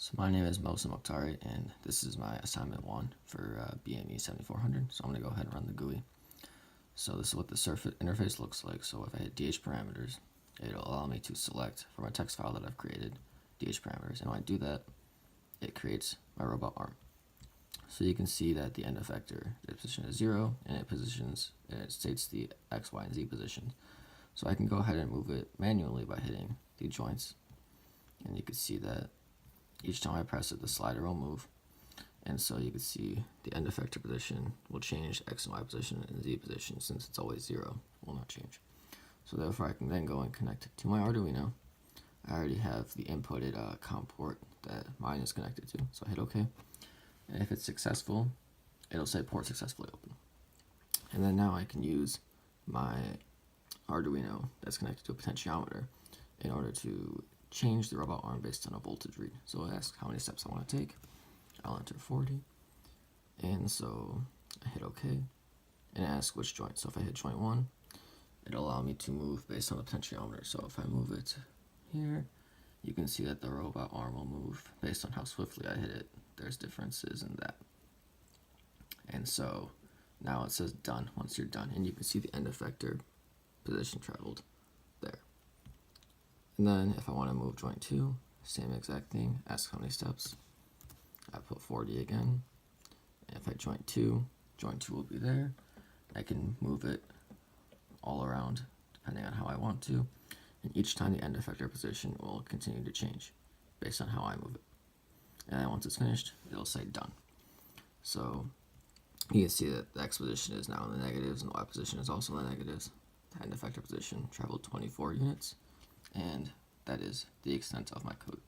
So my name is Mosa Mokhtari, and this is my assignment 1 for BME 7400. So I'm going to go ahead and run the GUI. So this is what the surface interface looks like. So if I hit DH parameters, it'll allow me to select from a text file that I've created DH parameters. And when I do that, it creates my robot arm. So you can see that the end effector, the position is 0, and it states the X, Y, and Z position. So I can go ahead and move it manually by hitting the joints. And you can see that each time I press it, the slider will move. And so you can see the end effector position will change X and Y position and Z position. Since it's always 0, it will not change. So therefore I can then go and connect it to my Arduino. I already have the inputted COM port that mine is connected to. So I hit OK. And if it's successful, it'll say port successfully open. And then now I can use my Arduino that's connected to a potentiometer in order to change the robot arm based on a voltage read. So it asks how many steps I want to take. I'll enter 40. And so I hit OK. And it asks which joint. So if I hit joint 1, it'll allow me to move based on the potentiometer. So if I move it here, you can see that the robot arm will move based on how swiftly I hit it. There's differences in that. And so now it says done once you're done. And you can see the end effector position traveled there. And then if I want to move joint 2, same exact thing, ask how many steps. I put 40 again. And if I joint 2 will be there. I can move it all around depending on how I want to. And each time the end effector position will continue to change based on how I move it. And then once it's finished, it'll say done. So you can see that the X position is now in the negatives and the Y position is also in the negatives. The end effector position traveled 24 units. And that is the extent of my code.